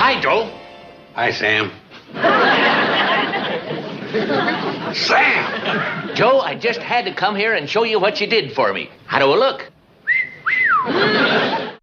Hi, Joe. Hi, Sam. Sam! Joe, I just had to come here and show you what you did for me. How do I look?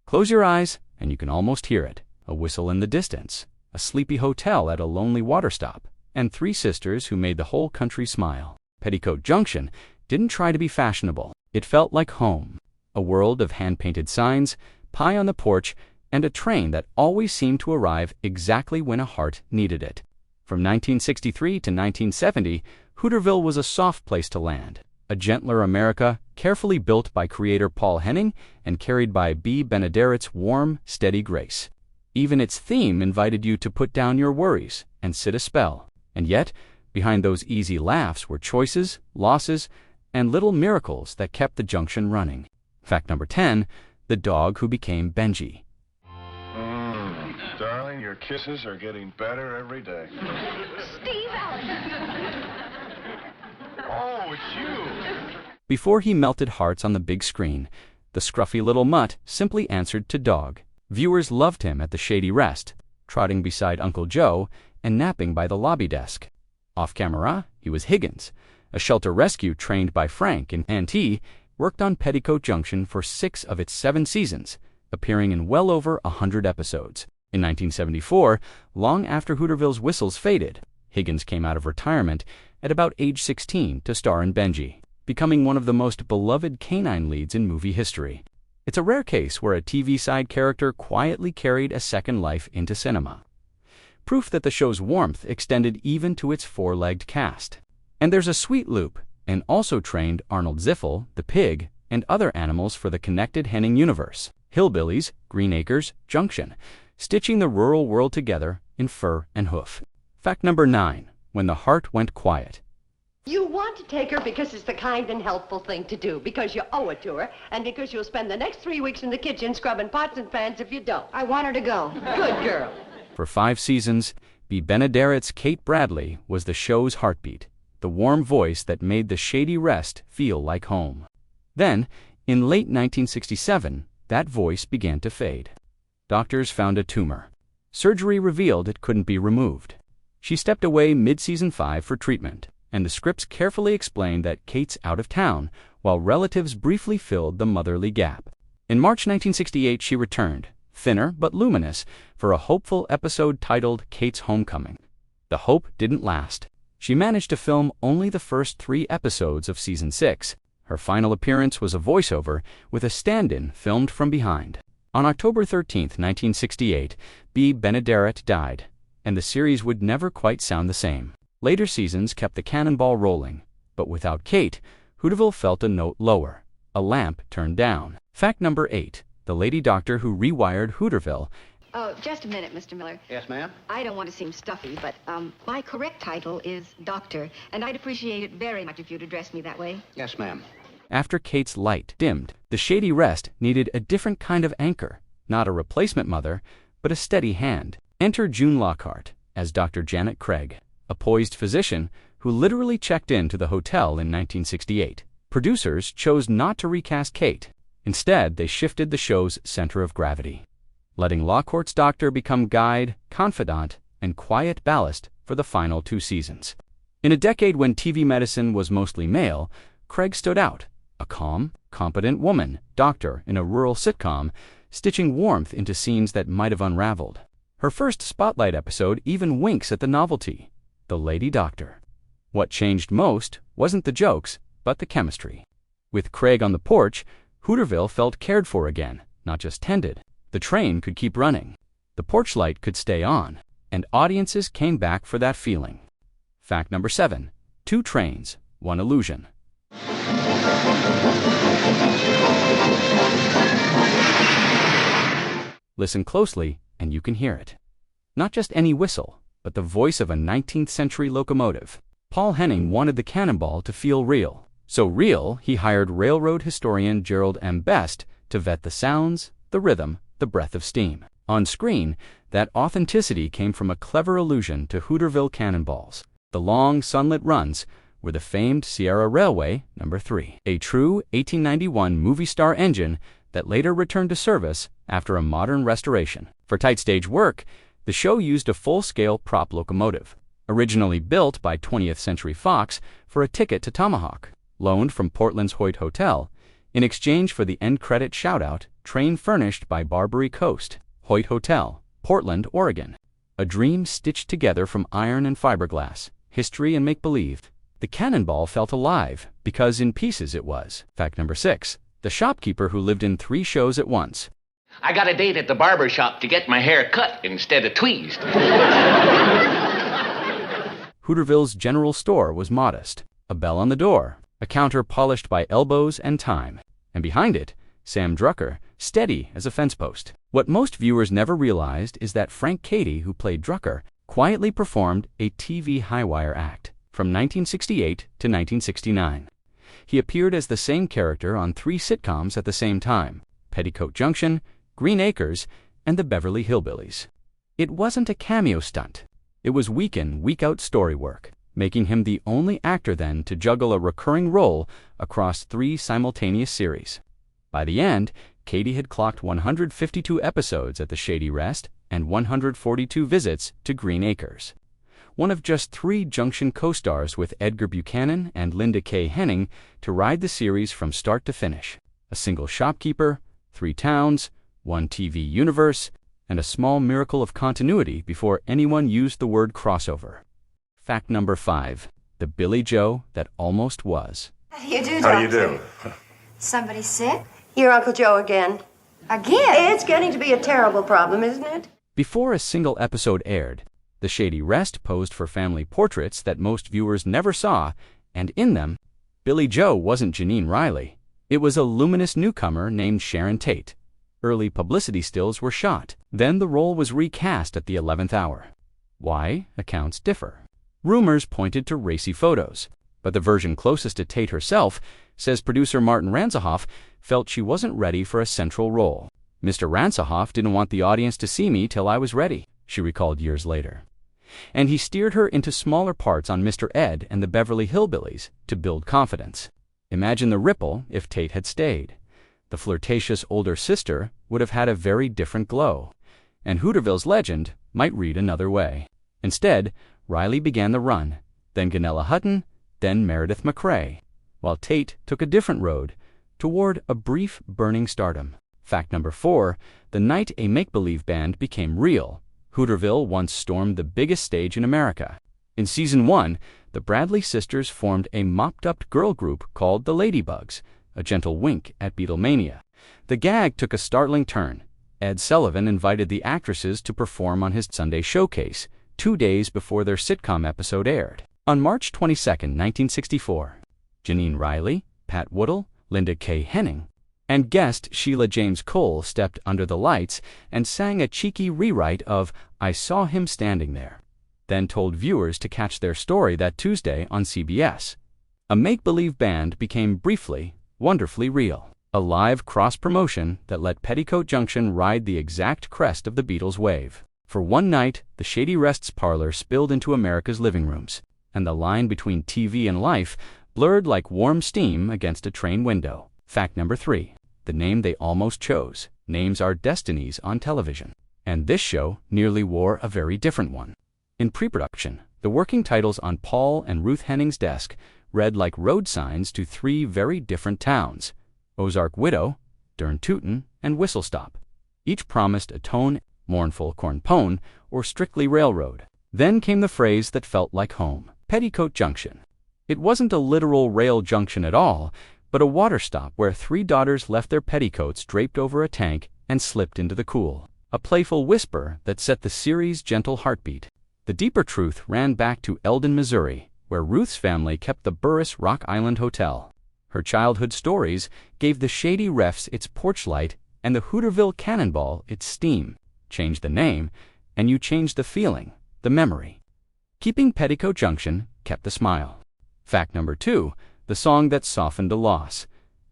Close your eyes, and you can almost hear it. A whistle in the distance, a sleepy hotel at a lonely water stop, and three sisters who made the whole country smile. Petticoat Junction didn't try to be fashionable. It felt like home. A world of hand-painted signs, pie on the porch, and a train that always seemed to arrive exactly when a heart needed it. From 1963 to 1970, Hooterville was a soft place to land. A gentler America, carefully built by creator Paul Henning and carried by B. Benadet's warm, steady grace. Even its theme invited you to put down your worries and sit a spell. And yet, behind those easy laughs were choices, losses, and little miracles that kept the junction running. Fact number 10, the dog who became Benji. Darling, your kisses are getting better every day. Steve! Oh, it's you! Before he melted hearts on the big screen, the scruffy little mutt simply answered to dog. Viewers loved him at the Shady rest, trotting beside Uncle Joe and napping by the lobby desk. Off camera, he was Higgins, a shelter rescue trained by Frank, and he worked on Petticoat Junction for 6 of its 7 seasons, appearing in well over 100 episodes. In 1974, long after Hooterville's whistles faded, Higgins came out of retirement at about age 16 to star in Benji, becoming one of the most beloved canine leads in movie history. It's a rare case where a TV side character quietly carried a second life into cinema. Proof that the show's warmth extended even to its 4-legged cast. And there's a sweet loop, and also trained Arnold Ziffel, the pig, and other animals for the connected Henning universe. Hillbillies, Green Acres, Junction, stitching the rural world together in fur and hoof. Fact number 9, when the heart went quiet. You want to take her because it's the kind and helpful thing to do, because you owe it to her, and because you'll spend the next 3 weeks in the kitchen scrubbing pots and pans if you don't. I want her to go. Good girl. For 5 seasons, B. Benadet's Kate Bradley was the show's heartbeat, the warm voice that made the Shady rest feel like home. Then, in late 1967, that voice began to fade. Doctors found a tumor. Surgery revealed it couldn't be removed. She stepped away mid-season 5 for treatment, and the scripts carefully explained that Kate's out of town, while relatives briefly filled the motherly gap. In March 1968, she returned, thinner but luminous, for a hopeful episode titled Kate's Homecoming. The hope didn't last. She managed to film only the first 3 episodes of season 6. Her final appearance was a voiceover with a stand-in filmed from behind. On October 13, 1968, B. Benadet died, and the series would never quite sound the same. Later seasons kept the Cannonball rolling, but without Kate, Hooterville felt a note lower, a lamp turned down. Fact number 8, the lady doctor who rewired Hooterville. Oh, just a minute, Mr. Miller. Yes, ma'am? I don't want to seem stuffy, but my correct title is doctor, and I'd appreciate it very much if you'd address me that way. Yes, ma'am. After Kate's light dimmed, the Shady rest needed a different kind of anchor, not a replacement mother, but a steady hand. Enter June Lockhart as Dr. Janet Craig, a poised physician who literally checked into the hotel in 1968. Producers chose not to recast Kate. Instead, they shifted the show's center of gravity, letting Lockhart's doctor become guide, confidant, and quiet ballast for the final 2 seasons. In a decade when TV medicine was mostly male, Craig stood out, a calm, competent woman, doctor in a rural sitcom, stitching warmth into scenes that might have unraveled. Her first Spotlight episode even winks at the novelty, the lady doctor. What changed most wasn't the jokes, but the chemistry. With Craig on the porch, Hooterville felt cared for again, not just tended. The train could keep running, the porch light could stay on, and audiences came back for that feeling. Fact number 7, 2 trains, 1 illusion. Listen closely, and you can hear it. Not just any whistle, but the voice of a 19th century locomotive. Paul Henning wanted the Cannonball to feel real. So real, he hired railroad historian Gerald M. Best to vet the sounds, the rhythm, the breath of steam. On screen, that authenticity came from a clever allusion to Hooterville cannonballs. The long, sunlit runs were the famed Sierra Railway No. 3, a true 1891 movie star engine that later returned to service after a modern restoration. For tight stage work, The show used a full-scale prop locomotive, originally built by 20th Century Fox for a ticket to Tomahawk, loaned from Portland's Hoyt Hotel, in exchange for the end credit shout-out, train furnished by Barbary Coast, Hoyt Hotel, Portland, Oregon. A dream stitched together from iron and fiberglass, history and make-believe. The Cannonball felt alive, because in pieces it was. Fact number 6. The shopkeeper who lived in 3 shows at once. I got a date at the barber shop to get my hair cut instead of tweezed. Hooterville's general store was modest. A bell on the door, a counter polished by elbows and time, and behind it, Sam Drucker, steady as a fence post. What most viewers never realized is that Frank Cady, who played Drucker, quietly performed a TV high-wire act from 1968 to 1969. He appeared as the same character on 3 sitcoms at the same time: Petticoat Junction, Green Acres, and the Beverly Hillbillies. It wasn't a cameo stunt. It was week-in, week-out story work, making him the only actor then to juggle a recurring role across 3 simultaneous series. By the end, Cady had clocked 152 episodes at the Shady Rest and 142 visits to Green Acres. One of just 3 Junction co-stars with Edgar Buchanan and Linda K. Henning to ride the series from start to finish. A single shopkeeper, 3 towns, 1 TV universe, and a small miracle of continuity before anyone used the word crossover. Fact number 5. The Billy Joe that almost was. How do you do, How do you do? Somebody sick? Your Uncle Joe again. Again? It's getting to be a terrible problem, isn't it? Before a single episode aired, the Shady Rest posed for family portraits that most viewers never saw, and in them, Billy Joe wasn't Janine Riley. It was a luminous newcomer named Sharon Tate. Early publicity stills were shot. Then the role was recast at the 11th hour. Why? Accounts differ. Rumors pointed to racy photos, but the version closest to Tate herself says producer Martin Ransohoff felt she wasn't ready for a central role. Mr. Ransohoff didn't want the audience to see me till I was ready, she recalled years later. And he steered her into smaller parts on Mr. Ed and the Beverly Hillbillies to build confidence. Imagine the ripple if Tate had stayed. The flirtatious older sister would have had a very different glow, and Hooterville's legend might read another way. Instead, Riley began the run, then Ganella Hutton, then Meredith McRae, while Tate took a different road toward a brief burning stardom. Fact number 4. The night a make-believe band became real, Hooterville once stormed the biggest stage in America. In Season 1, the Bradley sisters formed a mopped-up girl group called the Ladybugs, a gentle wink at Beatlemania. The gag took a startling turn. Ed Sullivan invited the actresses to perform on his Sunday showcase, 2 days before their sitcom episode aired. On March 22, 1964, Janine Riley, Pat Woodle, Linda K. Henning, and guest Sheila James Cole stepped under the lights and sang a cheeky rewrite of "I Saw Him Standing There," then told viewers to catch their story that Tuesday on CBS. A make-believe band became briefly, wonderfully real. A live cross-promotion that let Petticoat Junction ride the exact crest of the Beatles' wave. For one night, the Shady Rest's parlor spilled into America's living rooms, and the line between TV and life blurred like warm steam against a train window. Fact number 3. The name they almost chose. Names are destinies on television. And this show nearly wore a very different one. In pre-production, the working titles on Paul and Ruth Henning's desk read like road signs to 3 very different towns: Ozark Widow, Dern Tootin, and Whistle Stop. Each promised a tone: mournful corn pone, or strictly railroad. Then came the phrase that felt like home: Petticoat Junction. It wasn't a literal rail junction at all, but a water stop where 3 daughters left their petticoats draped over a tank and slipped into the cool. A playful whisper that set the series' gentle heartbeat. The deeper truth ran back to Eldon, Missouri, where Ruth's family kept the Burris Rock Island Hotel. Her childhood stories gave the Shady Refs its porch light and the Hooterville Cannonball its steam. Change the name, and you change the feeling, the memory. Keeping Petticoat Junction kept the smile. Fact number 2, the song that softened a loss.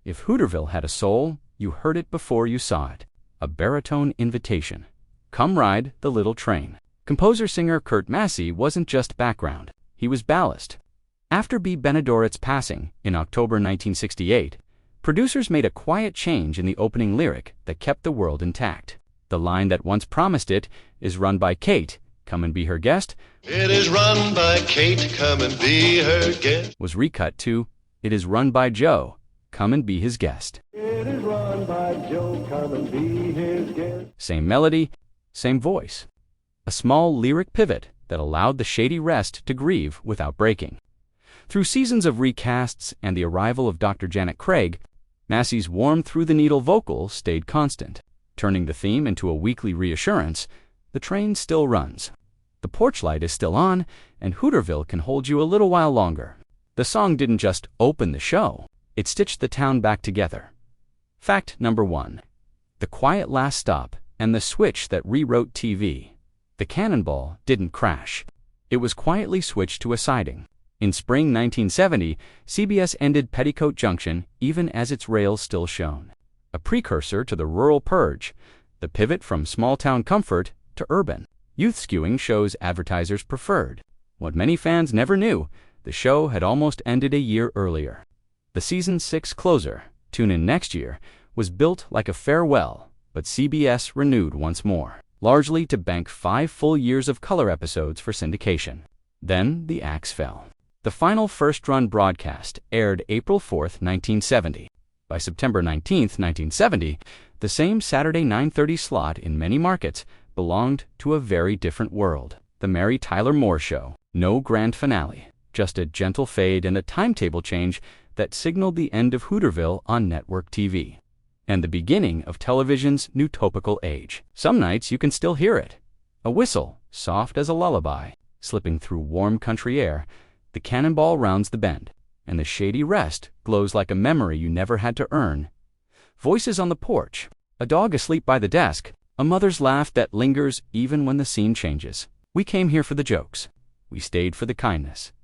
If Hooterville had a soul, you heard it before you saw it. A baritone invitation. Come ride the little train. Composer-singer Kurt Massey wasn't just background. He was ballast. After B. Benedoret's passing in October 1968, producers made a quiet change in the opening lyric that kept the world intact. The line that once promised it is run by Kate, come and be her guest, It is run by Kate, come and be her guest. was recut to, it is run by Joe, come and be his guest. It is run by Joe, come and be his guest. Same melody, same voice. A small lyric pivot that allowed the Shady rest to grieve without breaking. Through seasons of recasts and the arrival of Dr. Janet Craig, Massey's warm through-the-needle vocal stayed constant. Turning the theme into a weekly reassurance, the train still runs. The porch light is still on, and Hooterville can hold you a little while longer. The song didn't just open the show, it stitched the town back together. Fact number 1. The quiet last stop and the switch that rewrote TV. The Cannonball didn't crash. It was quietly switched to a siding. In spring 1970, CBS ended Petticoat Junction even as its rails still shone. A precursor to the rural purge, the pivot from small-town comfort to urban. Youth skewing shows advertisers preferred. What many fans never knew, the show had almost ended a year earlier. The season 6 closer, tune in next year, was built like a farewell, but CBS renewed once more, largely to bank 5 full years of color episodes for syndication. Then the axe fell. The final first-run broadcast aired April 4, 1970. By September 19, 1970, the same Saturday 9:30 slot in many markets belonged to a very different world. The Mary Tyler Moore Show. No grand finale, just a gentle fade and a timetable change that signaled the end of Hooterville on network TV. And the beginning of television's utopical age. Some nights you can still hear it. A whistle, soft as a lullaby, slipping through warm country air. The Cannonball rounds the bend, and the Shady rest glows like a memory you never had to earn. Voices on the porch, a dog asleep by the desk, a mother's laugh that lingers even when the scene changes. We came here for the jokes. We stayed for the kindness.